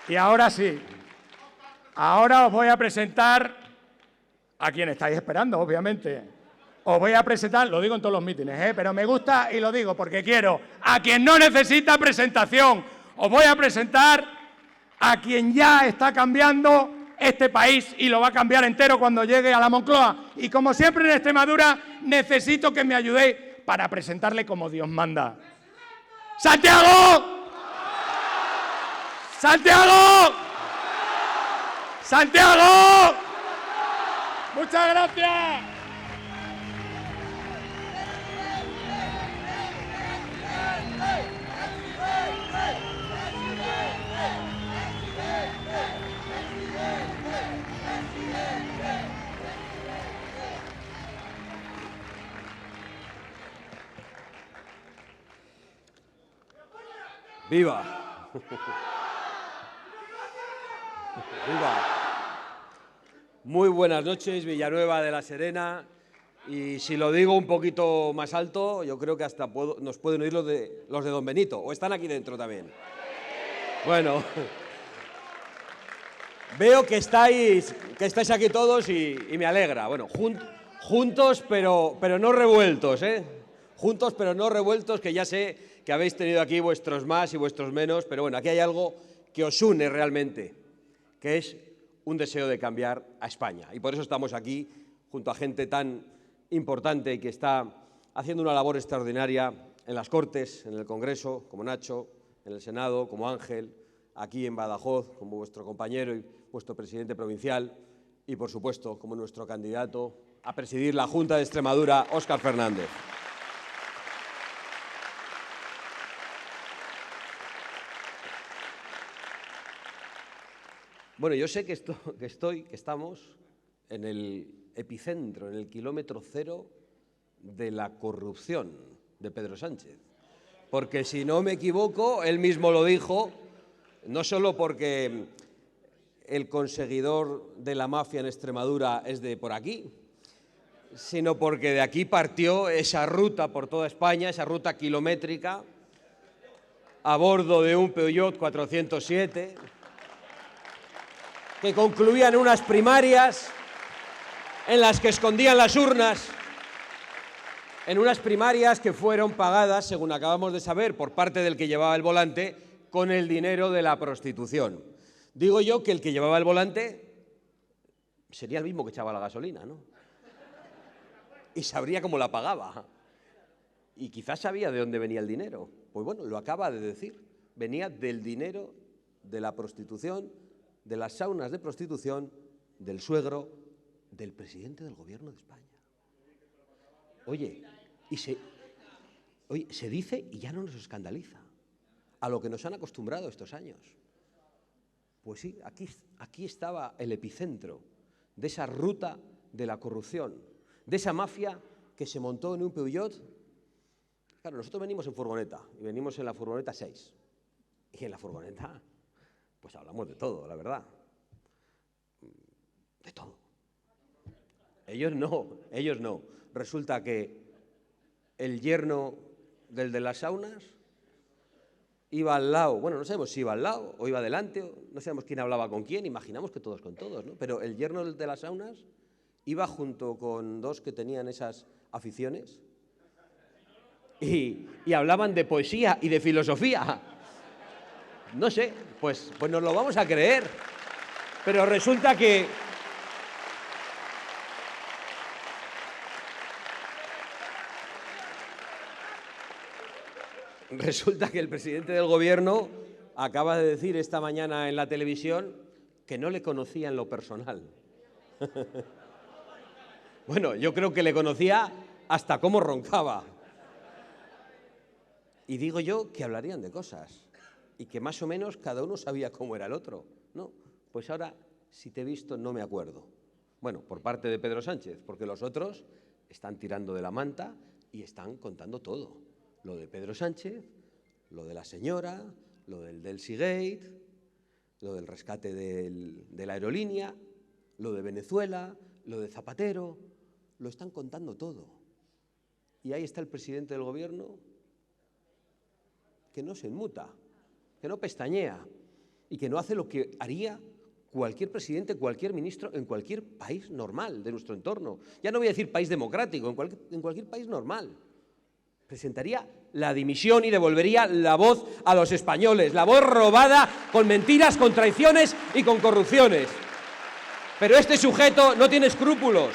Y ahora sí, ahora os voy a presentar a quien estáis esperando, obviamente. Os voy a presentar, lo digo en todos los mítines, pero me gusta y lo digo porque quiero, a quien no necesita presentación. Os voy a presentar a quien ya está cambiando este país y lo va a cambiar entero cuando llegue a la Moncloa. Y como siempre en Extremadura, necesito que me ayudéis para presentarle como Dios manda. ¡Santiago! ¡Santiago! ¡Santiago! ¡Muchas gracias! ¡Viva! ¡Viva! Muy buenas noches, Villanueva de la Serena. Y si lo digo un poquito más alto, yo creo que hasta nos pueden oír los de Don Benito. ¿O están aquí dentro también? Bueno, veo que estáis aquí todos y me alegra. Bueno, juntos pero no revueltos, ¿eh? Juntos pero no revueltos, que ya sé que habéis tenido aquí vuestros más y vuestros menos, pero bueno, aquí hay algo que os une realmente, que es un deseo de cambiar a España. Y por eso estamos aquí, junto a gente tan importante y que está haciendo una labor extraordinaria en las Cortes, en el Congreso, como Nacho, en el Senado, como Ángel, aquí en Badajoz, como vuestro compañero y vuestro presidente provincial, y por supuesto, como nuestro candidato a presidir la Junta de Extremadura, Óscar Fernández. Bueno, yo sé que estamos en el epicentro, en el kilómetro cero de la corrupción de Pedro Sánchez. Porque si no me equivoco, él mismo lo dijo, no solo porque el conseguidor de la mafia en Extremadura es de por aquí, sino porque de aquí partió esa ruta por toda España, esa ruta kilométrica, a bordo de un Peugeot 407, que concluían unas primarias en las que escondían las urnas, en unas primarias que fueron pagadas, según acabamos de saber, por parte del que llevaba el volante, con el dinero de la prostitución. Digo yo que el que llevaba el volante sería el mismo que echaba la gasolina, ¿no? Y sabría cómo la pagaba. Y quizás sabía de dónde venía el dinero. Pues bueno, lo acaba de decir. Venía del dinero de la prostitución, de las saunas de prostitución, del suegro del presidente del Gobierno de España. Oye, se dice y ya no nos escandaliza, a lo que nos han acostumbrado estos años. Pues sí, aquí estaba el epicentro de esa ruta de la corrupción, de esa mafia que se montó en un Peugeot. Claro, nosotros venimos en furgoneta, y venimos en la furgoneta 6. Y en la furgoneta, pues hablamos de todo, la verdad. De todo. Ellos no. Resulta que el yerno del de las saunas iba al lado, bueno, no sabemos si iba al lado o iba delante, no sabemos quién hablaba con quién, imaginamos que todos con todos, ¿no? Pero el yerno del de las saunas iba junto con dos que tenían esas aficiones y hablaban de poesía y de filosofía. No sé, pues nos lo vamos a creer, pero resulta que el presidente del Gobierno acaba de decir esta mañana en la televisión que no le conocía en lo personal. Bueno, yo creo que le conocía hasta cómo roncaba. Y digo yo que hablarían de cosas y que más o menos cada uno sabía cómo era el otro. No, pues ahora, si te he visto, no me acuerdo. Bueno, por parte de Pedro Sánchez, porque los otros están tirando de la manta y están contando todo. Lo de Pedro Sánchez, lo de la señora, lo del Delsigate, lo del rescate de la aerolínea, lo de Venezuela, lo de Zapatero, lo están contando todo. Y ahí está el presidente del Gobierno que no se inmuta, que no pestañea, y que no hace lo que haría cualquier presidente, cualquier ministro en cualquier país normal de nuestro entorno. Ya no voy a decir país democrático, en cualquier país normal. Presentaría la dimisión y devolvería la voz a los españoles, la voz robada con mentiras, con traiciones y con corrupciones. Pero este sujeto no tiene escrúpulos.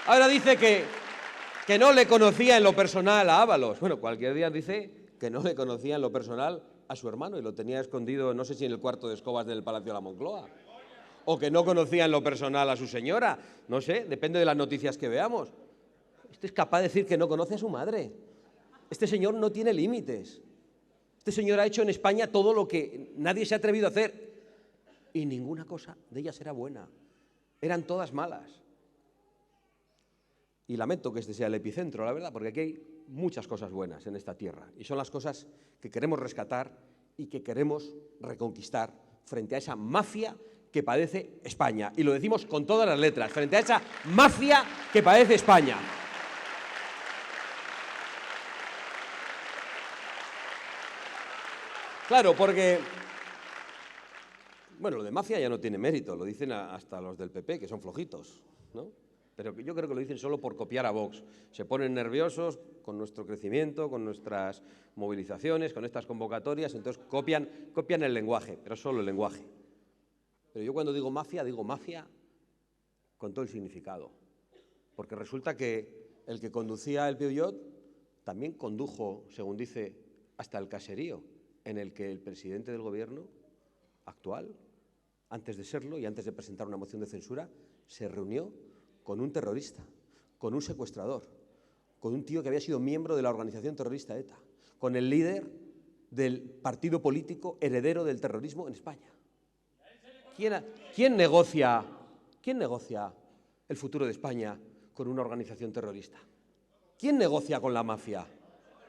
Ahora dice que no le conocía en lo personal a Ábalos. Bueno, cualquier día dice que no le conocía en lo personal a su hermano y lo tenía escondido, no sé si en el cuarto de escobas del Palacio de la Moncloa. O que no conocía en lo personal a su señora. No sé, depende de las noticias que veamos. Este es capaz de decir que no conoce a su madre. Este señor no tiene límites. Este señor ha hecho en España todo lo que nadie se ha atrevido a hacer. Y ninguna cosa de ellas era buena. Eran todas malas. Y lamento que este sea el epicentro, la verdad, porque aquí hay muchas cosas buenas en esta tierra. Y son las cosas que queremos rescatar y que queremos reconquistar frente a esa mafia que padece España. Y lo decimos con todas las letras, frente a esa mafia que padece España. Claro, porque, bueno, lo de mafia ya no tiene mérito, lo dicen hasta los del PP, que son flojitos, ¿no? Pero yo creo que lo dicen solo por copiar a Vox. Se ponen nerviosos con nuestro crecimiento, con nuestras movilizaciones, con estas convocatorias, entonces copian el lenguaje, pero solo el lenguaje. Pero yo cuando digo mafia con todo el significado. Porque resulta que el que conducía el Peugeot también condujo, según dice, hasta el caserío en el que el presidente del gobierno actual, antes de serlo y antes de presentar una moción de censura, se reunió con un terrorista, con un secuestrador, con un tío que había sido miembro de la organización terrorista ETA, con el líder del partido político heredero del terrorismo en España. ¿Quién negocia el futuro de España con una organización terrorista? ¿Quién negocia con la mafia?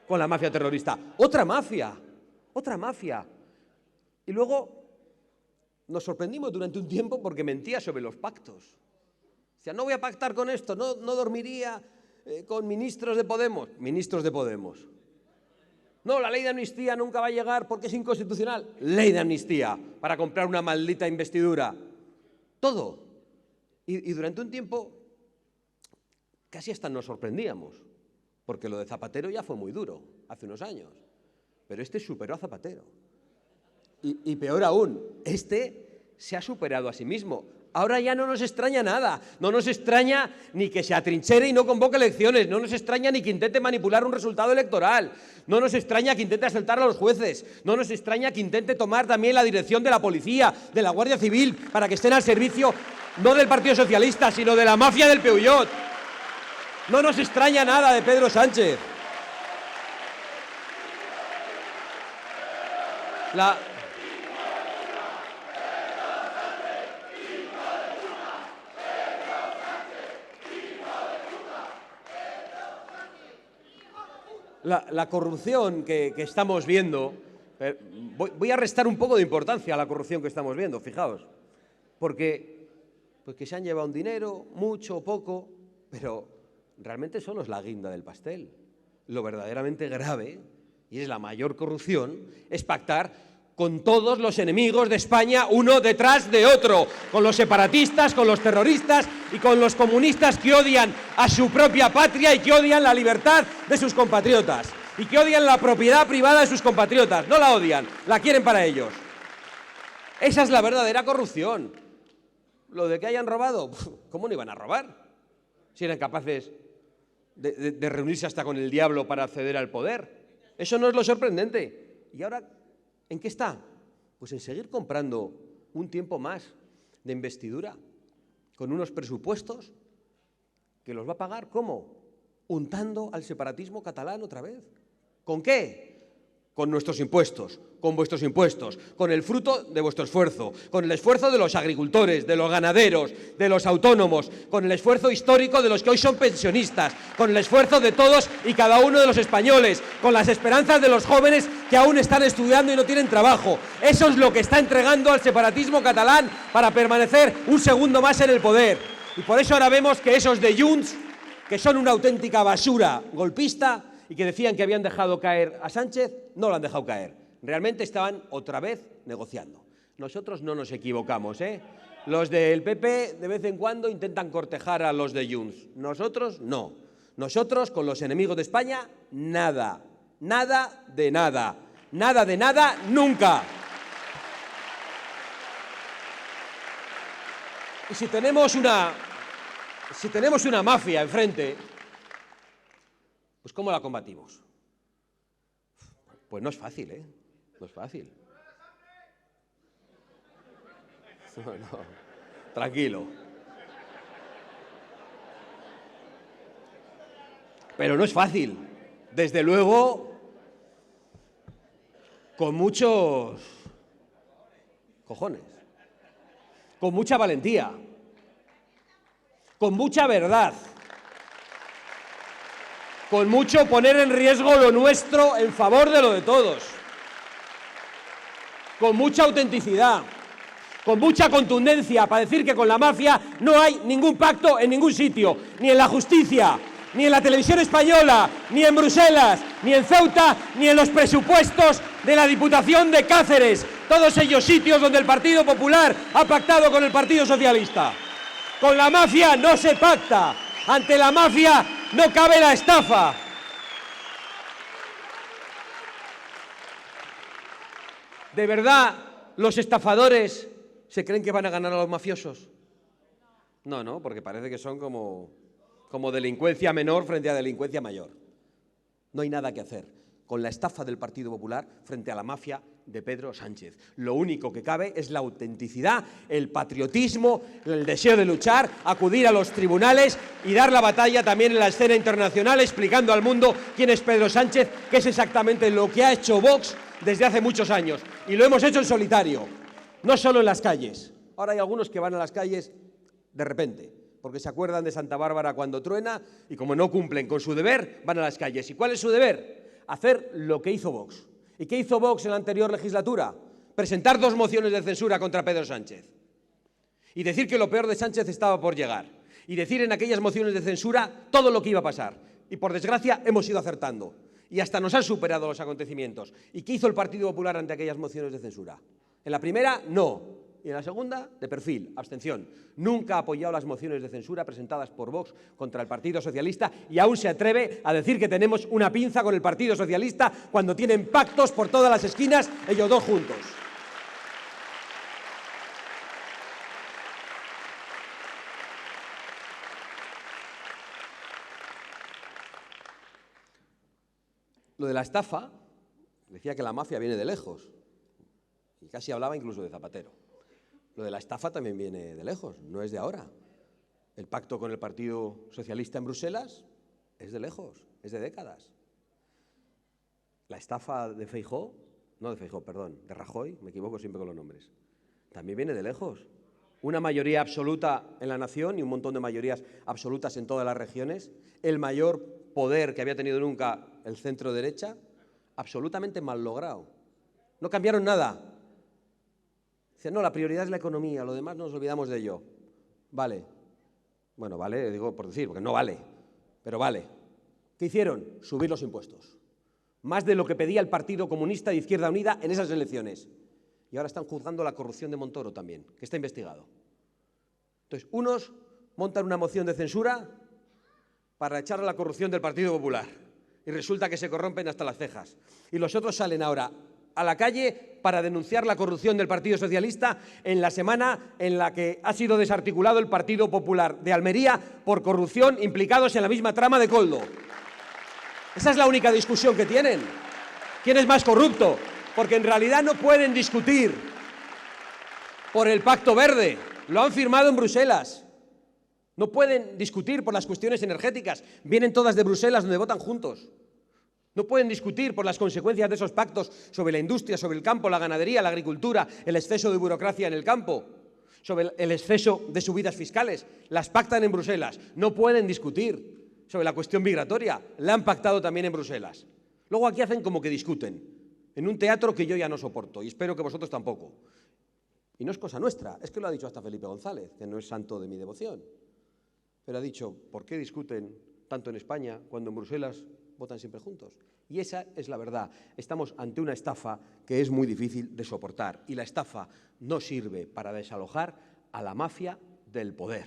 Con la mafia terrorista. ¡Otra mafia! Y luego nos sorprendimos durante un tiempo porque mentía sobre los pactos. Decía, no voy a pactar con esto, no dormiría con ministros de Podemos. Ministros de Podemos. No, la ley de amnistía nunca va a llegar porque es inconstitucional. Ley de amnistía para comprar una maldita investidura. Todo. Y durante un tiempo casi hasta nos sorprendíamos, porque lo de Zapatero ya fue muy duro, hace unos años. Pero este superó a Zapatero. Y peor aún, este se ha superado a sí mismo. Ahora ya no nos extraña nada. No nos extraña ni que se atrinchere y no convoque elecciones. No nos extraña ni que intente manipular un resultado electoral. No nos extraña que intente asaltar a los jueces. No nos extraña que intente tomar también la dirección de la policía, de la Guardia Civil, para que estén al servicio no del Partido Socialista, sino de la mafia del Peugeot. No nos extraña nada de Pedro Sánchez. La corrupción que estamos viendo, voy a restar un poco de importancia a la corrupción que estamos viendo, fijaos, porque se han llevado un dinero, mucho o poco, pero realmente solo es la guinda del pastel. Lo verdaderamente grave, y es la mayor corrupción, es pactar con todos los enemigos de España uno detrás de otro, con los separatistas, con los terroristas y con los comunistas que odian a su propia patria y que odian la libertad de sus compatriotas y que odian la propiedad privada de sus compatriotas. No la odian, la quieren para ellos. Esa es la verdadera corrupción. Lo de que hayan robado, ¿cómo no iban a robar? Si eran capaces de reunirse hasta con el diablo para acceder al poder. Eso no es lo sorprendente. Y ahora, ¿en qué está? Pues en seguir comprando un tiempo más de investidura con unos presupuestos que los va a pagar, ¿cómo? Untando al separatismo catalán otra vez. ¿Con qué? Con nuestros impuestos, con vuestros impuestos, con el fruto de vuestro esfuerzo, con el esfuerzo de los agricultores, de los ganaderos, de los autónomos, con el esfuerzo histórico de los que hoy son pensionistas, con el esfuerzo de todos y cada uno de los españoles, con las esperanzas de los jóvenes que aún están estudiando y no tienen trabajo. Eso es lo que está entregando al separatismo catalán para permanecer un segundo más en el poder. Y por eso ahora vemos que esos de Junts, que son una auténtica basura golpista, y que decían que habían dejado caer a Sánchez, no lo han dejado caer. Realmente estaban otra vez negociando. Nosotros no nos equivocamos, ¿eh? Los del PP de vez en cuando intentan cortejar a los de Junts. Nosotros no. Nosotros con los enemigos de España, nada. Nada de nada. Nada de nada, nunca. Y si tenemos una mafia enfrente, pues ¿cómo la combatimos? Pues no es fácil, ¿eh? No es fácil. No, tranquilo. Pero no es fácil. Desde luego, con muchos cojones, con mucha valentía, con mucha verdad, con mucho poner en riesgo lo nuestro en favor de lo de todos, con mucha autenticidad, con mucha contundencia para decir que con la mafia no hay ningún pacto en ningún sitio, ni en la justicia, ni en la televisión española, ni en Bruselas, ni en Ceuta, ni en los presupuestos de la Diputación de Cáceres, todos ellos sitios donde el Partido Popular ha pactado con el Partido Socialista. Con la mafia no se pacta, ante la mafia no cabe la estafa. ¿De verdad los estafadores se creen que van a ganar a los mafiosos? No, porque parece que son como delincuencia menor frente a delincuencia mayor. No hay nada que hacer con la estafa del Partido Popular frente a la mafia de Pedro Sánchez. Lo único que cabe es la autenticidad, el patriotismo, el deseo de luchar, acudir a los tribunales y dar la batalla también en la escena internacional, explicando al mundo quién es Pedro Sánchez, que es exactamente lo que ha hecho Vox desde hace muchos años. Y lo hemos hecho en solitario, no solo en las calles. Ahora hay algunos que van a las calles de repente, porque se acuerdan de Santa Bárbara cuando truena y como no cumplen con su deber, van a las calles. ¿Y cuál es su deber? Hacer lo que hizo Vox. ¿Y qué hizo Vox en la anterior legislatura? Presentar 2 mociones de censura contra Pedro Sánchez. Y decir que lo peor de Sánchez estaba por llegar. Y decir en aquellas mociones de censura todo lo que iba a pasar. Y por desgracia hemos ido acertando. Y hasta nos han superado los acontecimientos. ¿Y qué hizo el Partido Popular ante aquellas mociones de censura? En la primera, no. Y en la segunda, de perfil, abstención. Nunca ha apoyado las mociones de censura presentadas por Vox contra el Partido Socialista y aún se atreve a decir que tenemos una pinza con el Partido Socialista cuando tienen pactos por todas las esquinas, ellos dos juntos. Lo de la estafa, decía que la mafia viene de lejos y casi hablaba incluso de Zapatero. Lo de la estafa también viene de lejos, no es de ahora. El pacto con el Partido Socialista en Bruselas es de lejos, es de décadas. La estafa de Feijóo, de Rajoy, me equivoco siempre con los nombres, también viene de lejos. Una mayoría absoluta en la nación y un montón de mayorías absolutas en todas las regiones, el mayor poder que había tenido nunca el centro derecha, absolutamente mal logrado. No cambiaron nada. Dicen, no, la prioridad es la economía, lo demás nos olvidamos de ello. Vale. Bueno, vale, digo por decir, porque no vale, pero vale. ¿Qué hicieron? Subir los impuestos. Más de lo que pedía el Partido Comunista de Izquierda Unida en esas elecciones. Y ahora están juzgando la corrupción de Montoro también, que está investigado. Entonces, unos montan una moción de censura para echar a la corrupción del Partido Popular. Y resulta que se corrompen hasta las cejas. Y los otros salen ahora a la calle para denunciar la corrupción del Partido Socialista en la semana en la que ha sido desarticulado el Partido Popular de Almería por corrupción, implicados en la misma trama de Koldo. Esa es la única discusión que tienen. ¿Quién es más corrupto? Porque en realidad no pueden discutir por el Pacto Verde. Lo han firmado en Bruselas. No pueden discutir por las cuestiones energéticas. Vienen todas de Bruselas donde votan juntos. No pueden discutir por las consecuencias de esos pactos sobre la industria, sobre el campo, la ganadería, la agricultura, el exceso de burocracia en el campo, sobre el exceso de subidas fiscales. Las pactan en Bruselas. No pueden discutir sobre la cuestión migratoria. La han pactado también en Bruselas. Luego aquí hacen como que discuten, en un teatro que yo ya no soporto y espero que vosotros tampoco. Y no es cosa nuestra, es que lo ha dicho hasta Felipe González, que no es santo de mi devoción. Pero ha dicho, ¿por qué discuten tanto en España cuando en Bruselas votan siempre juntos. Y esa es la verdad. Estamos ante una estafa que es muy difícil de soportar. Y la estafa no sirve para desalojar a la mafia del poder.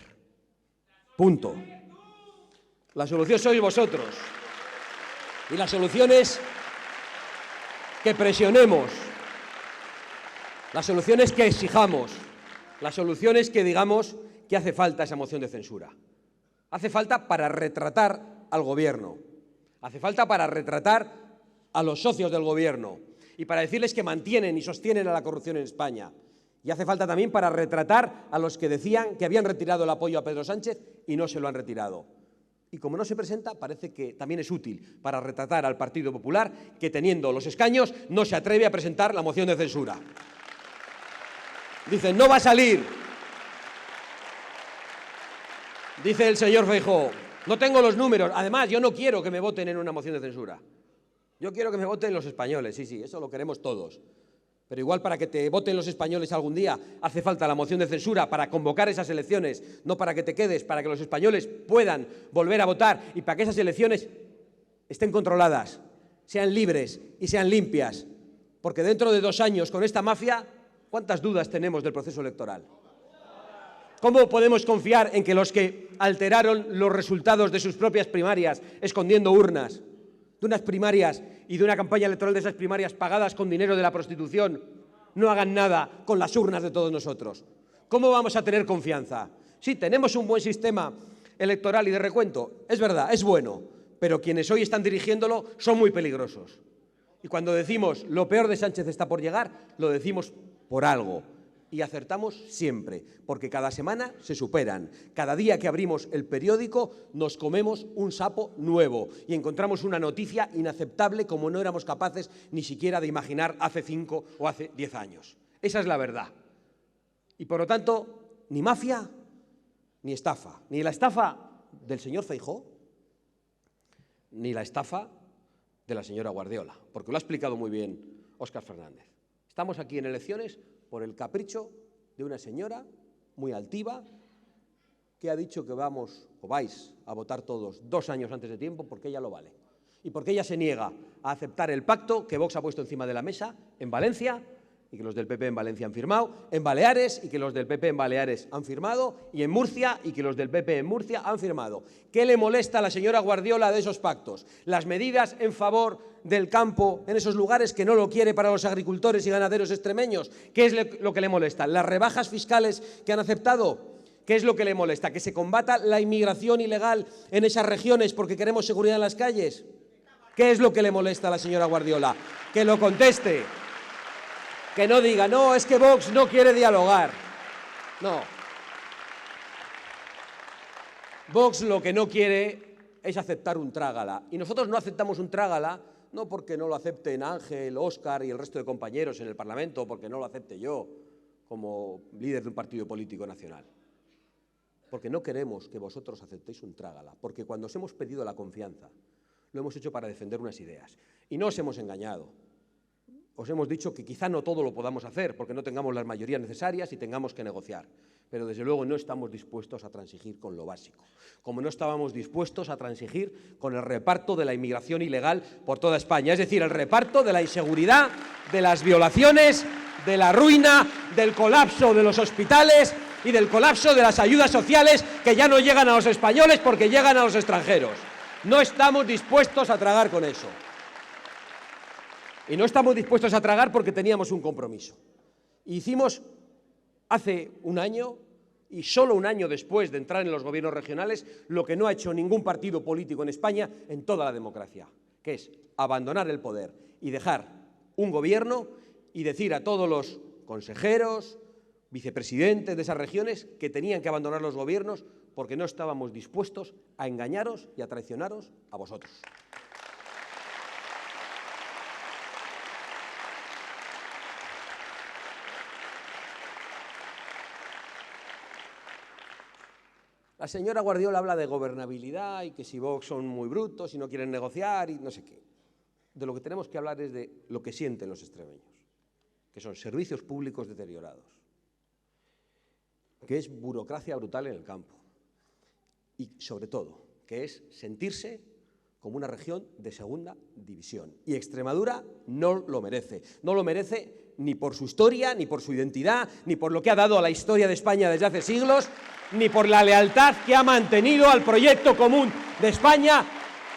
Punto. La solución sois vosotros. Y la solución es que presionemos. La solución es que exijamos. La solución es que digamos que hace falta esa moción de censura. Hace falta para retratar al Gobierno. Hace falta para retratar a los socios del Gobierno y para decirles que mantienen y sostienen a la corrupción en España. Y hace falta también para retratar a los que decían que habían retirado el apoyo a Pedro Sánchez y no se lo han retirado. Y como no se presenta, parece que también es útil para retratar al Partido Popular, que teniendo los escaños no se atreve a presentar la moción de censura. Dicen, no va a salir. Dice el señor Feijóo, no tengo los números. Además, yo no quiero que me voten en una moción de censura. Yo quiero que me voten los españoles. Sí, eso lo queremos todos. Pero igual para que te voten los españoles algún día hace falta la moción de censura para convocar esas elecciones, no para que te quedes, para que los españoles puedan volver a votar y para que esas elecciones estén controladas, sean libres y sean limpias. Porque dentro de 2 años, con esta mafia, ¿cuántas dudas tenemos del proceso electoral? ¿Cómo podemos confiar en que los que alteraron los resultados de sus propias primarias, escondiendo urnas, de unas primarias y de una campaña electoral de esas primarias pagadas con dinero de la prostitución, no hagan nada con las urnas de todos nosotros? ¿Cómo vamos a tener confianza? Sí, tenemos un buen sistema electoral y de recuento, es verdad, es bueno, pero quienes hoy están dirigiéndolo son muy peligrosos. Y cuando decimos lo peor de Sánchez está por llegar, lo decimos por algo. Y acertamos siempre, porque cada semana se superan. Cada día que abrimos el periódico nos comemos un sapo nuevo y encontramos una noticia inaceptable como no éramos capaces ni siquiera de imaginar hace 5 o hace 10 años. Esa es la verdad. Y por lo tanto, ni mafia ni estafa. Ni la estafa del señor Feijóo, ni la estafa de la señora Guardiola, porque lo ha explicado muy bien Óscar Fernández. Estamos aquí en elecciones por el capricho de una señora muy altiva que ha dicho que vamos o vais a votar todos 2 años antes de tiempo porque ella lo vale. Y porque ella se niega a aceptar el pacto que Vox ha puesto encima de la mesa en Valencia y que los del PP en Valencia han firmado, en Baleares y que los del PP en Baleares han firmado y en Murcia y que los del PP en Murcia han firmado. ¿Qué le molesta a la señora Guardiola de esos pactos? Las medidas en favor del campo en esos lugares que no lo quiere para los agricultores y ganaderos extremeños. ¿Qué es lo que le molesta? ¿Las rebajas fiscales que han aceptado? ¿Qué es lo que le molesta? ¿Que se combata la inmigración ilegal en esas regiones porque queremos seguridad en las calles? ¿Qué es lo que le molesta a la señora Guardiola? Que lo conteste. Que no diga, no, es que Vox no quiere dialogar. No. Vox lo que no quiere es aceptar un trágala. Y nosotros no aceptamos un trágala, no porque no lo acepten Ángel, Óscar y el resto de compañeros en el Parlamento, porque no lo acepte yo como líder de un partido político nacional. Porque no queremos que vosotros aceptéis un trágala, porque cuando os hemos pedido la confianza, lo hemos hecho para defender unas ideas. Y no os hemos engañado. Os hemos dicho que quizá no todo lo podamos hacer, porque no tengamos las mayorías necesarias y tengamos que negociar. Pero desde luego no estamos dispuestos a transigir con lo básico. Como no estábamos dispuestos a transigir con el reparto de la inmigración ilegal por toda España. Es decir, el reparto de la inseguridad, de las violaciones, de la ruina, del colapso de los hospitales y del colapso de las ayudas sociales que ya no llegan a los españoles porque llegan a los extranjeros. No estamos dispuestos a tragar con eso. Y no estamos dispuestos a tragar porque teníamos un compromiso. Hicimos hace 1 año, y solo 1 año después de entrar en los gobiernos regionales, lo que no ha hecho ningún partido político en España en toda la democracia, que es abandonar el poder y dejar un gobierno y decir a todos los consejeros, vicepresidentes de esas regiones que tenían que abandonar los gobiernos porque no estábamos dispuestos a engañaros y a traicionaros a vosotros. La señora Guardiola habla de gobernabilidad y que si Vox son muy brutos y no quieren negociar y no sé qué. De lo que tenemos que hablar es de lo que sienten los extremeños, que son servicios públicos deteriorados, que es burocracia brutal en el campo y, sobre todo, que es sentirse como una región de segunda división. Y Extremadura no lo merece. No lo merece ni por su historia, ni por su identidad, ni por lo que ha dado a la historia de España desde hace siglos, ni por la lealtad que ha mantenido al proyecto común de España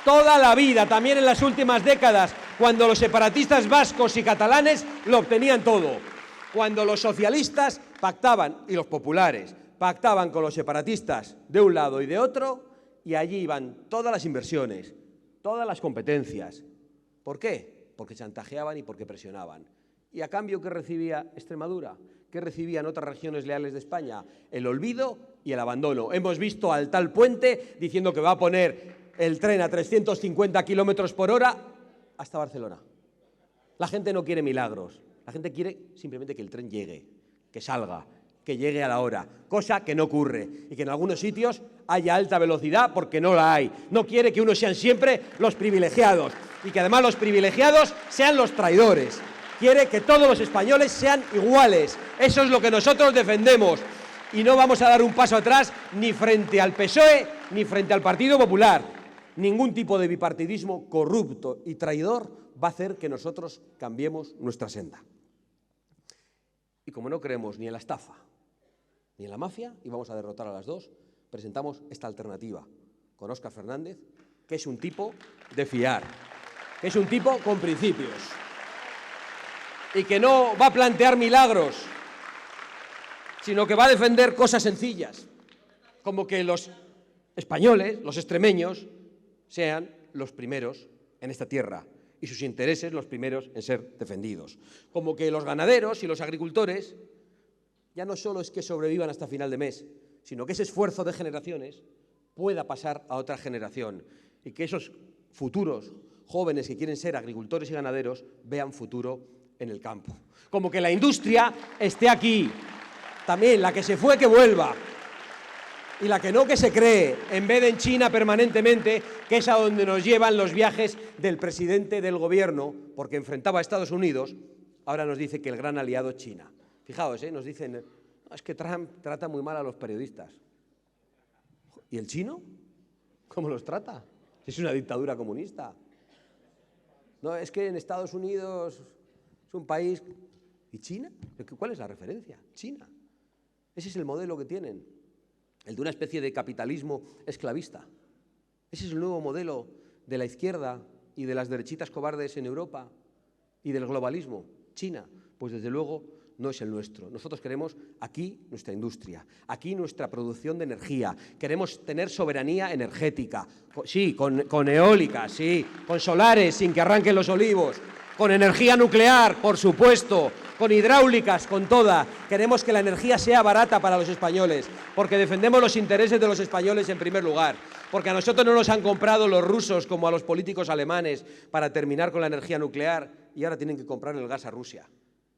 toda la vida, también en las últimas décadas, cuando los separatistas vascos y catalanes lo obtenían todo. Cuando los socialistas pactaban, y los populares, pactaban con los separatistas de un lado y de otro, y allí iban todas las inversiones, todas las competencias. ¿Por qué? Porque chantajeaban y porque presionaban. ¿Y a cambio qué recibía Extremadura? ¿Qué recibían otras regiones leales de España? El olvido y el abandono. Hemos visto al tal Puente diciendo que va a poner el tren a 350 kilómetros por hora hasta Barcelona. La gente no quiere milagros. La gente quiere simplemente que el tren llegue, que salga, que llegue a la hora, cosa que no ocurre, y que en algunos sitios haya alta velocidad porque no la hay. No quiere que unos sean siempre los privilegiados y que además los privilegiados sean los traidores. Quiere que todos los españoles sean iguales. Eso es lo que nosotros defendemos y no vamos a dar un paso atrás ni frente al PSOE ni frente al Partido Popular. Ningún tipo de bipartidismo corrupto y traidor va a hacer que nosotros cambiemos nuestra senda. Y como no creemos ni en la estafa ni en la mafia, y vamos a derrotar a las dos, presentamos esta alternativa con Óscar Fernández, que es un tipo de fiar, que es un tipo con principios y que no va a plantear milagros, sino que va a defender cosas sencillas, como que los españoles, los extremeños, sean los primeros en esta tierra y sus intereses los primeros en ser defendidos. Como que los ganaderos y los agricultores ya no solo es que sobrevivan hasta final de mes, sino que ese esfuerzo de generaciones pueda pasar a otra generación y que esos futuros jóvenes que quieren ser agricultores y ganaderos vean futuro en el campo. Como que la industria esté aquí, también la que se fue que vuelva, y la que no que se cree, en vez de en China permanentemente, que es a donde nos llevan los viajes del presidente del gobierno, porque enfrentaba a Estados Unidos, ahora nos dice que el gran aliado es China. Fijaos, nos dicen, no, es que Trump trata muy mal a los periodistas. ¿Y el chino? ¿Cómo los trata? Es una dictadura comunista. No, es que en Estados Unidos es un país... ¿Y China? ¿Cuál es la referencia? China. Ese es el modelo que tienen. El de una especie de capitalismo esclavista. Ese es el nuevo modelo de la izquierda y de las derechitas cobardes en Europa y del globalismo. China, pues desde luego no es el nuestro. Nosotros queremos aquí nuestra industria, aquí nuestra producción de energía. Queremos tener soberanía energética, sí, con eólicas, sí, con solares sin que arranquen los olivos, con energía nuclear, por supuesto, con hidráulicas, con toda. Queremos que la energía sea barata para los españoles, porque defendemos los intereses de los españoles en primer lugar, porque a nosotros no nos han comprado los rusos como a los políticos alemanes para terminar con la energía nuclear y ahora tienen que comprar el gas a Rusia.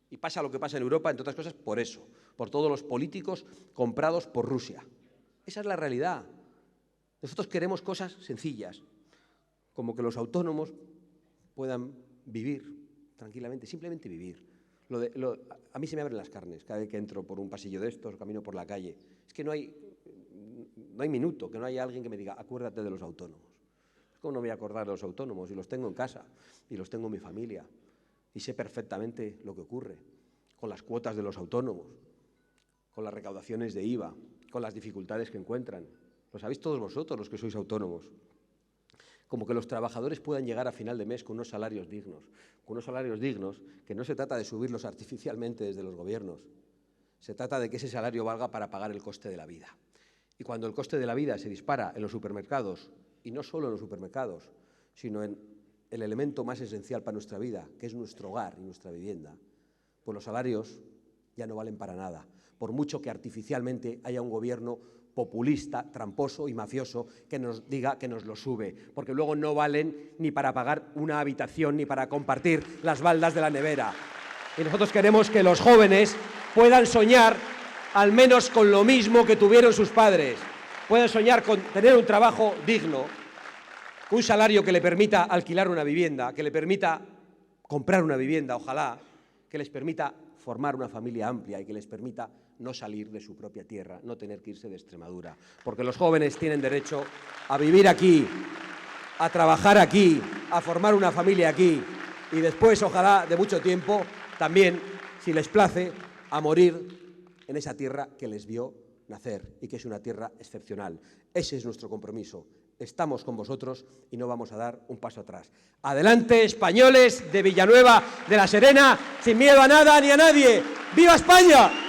Y pasa lo que pasa en Europa, entre otras cosas, por eso, por todos los políticos comprados por Rusia. Esa es la realidad. Nosotros queremos cosas sencillas, como que los autónomos puedan vivir tranquilamente, simplemente vivir. A mí se me abren las carnes cada vez que entro por un pasillo de estos, camino por la calle. Es que no hay minuto que no haya alguien que me diga, acuérdate de los autónomos. ¿Cómo no me voy a acordar de los autónomos? Y los tengo en casa, y los tengo en mi familia. Y sé perfectamente lo que ocurre con las cuotas de los autónomos, con las recaudaciones de IVA, con las dificultades que encuentran. Lo sabéis todos vosotros, los que sois autónomos. Como que los trabajadores puedan llegar a final de mes con unos salarios dignos que no se trata de subirlos artificialmente desde los gobiernos, se trata de que ese salario valga para pagar el coste de la vida. Y cuando el coste de la vida se dispara en los supermercados, y no solo en los supermercados, sino en el elemento más esencial para nuestra vida, que es nuestro hogar y nuestra vivienda, pues los salarios ya no valen para nada, por mucho que artificialmente haya un gobierno populista, tramposo y mafioso que nos diga que nos lo sube, porque luego no valen ni para pagar una habitación ni para compartir las baldas de la nevera. Y nosotros queremos que los jóvenes puedan soñar al menos con lo mismo que tuvieron sus padres, puedan soñar con tener un trabajo digno, un salario que le permita alquilar una vivienda, que le permita comprar una vivienda, ojalá, que les permita formar una familia amplia y que les permita no salir de su propia tierra, no tener que irse de Extremadura. Porque los jóvenes tienen derecho a vivir aquí, a trabajar aquí, a formar una familia aquí y después, ojalá, de mucho tiempo, también, si les place, a morir en esa tierra que les vio nacer y que es una tierra excepcional. Ese es nuestro compromiso. Estamos con vosotros y no vamos a dar un paso atrás. Adelante, españoles de Villanueva de la Serena, sin miedo a nada ni a nadie. ¡Viva España!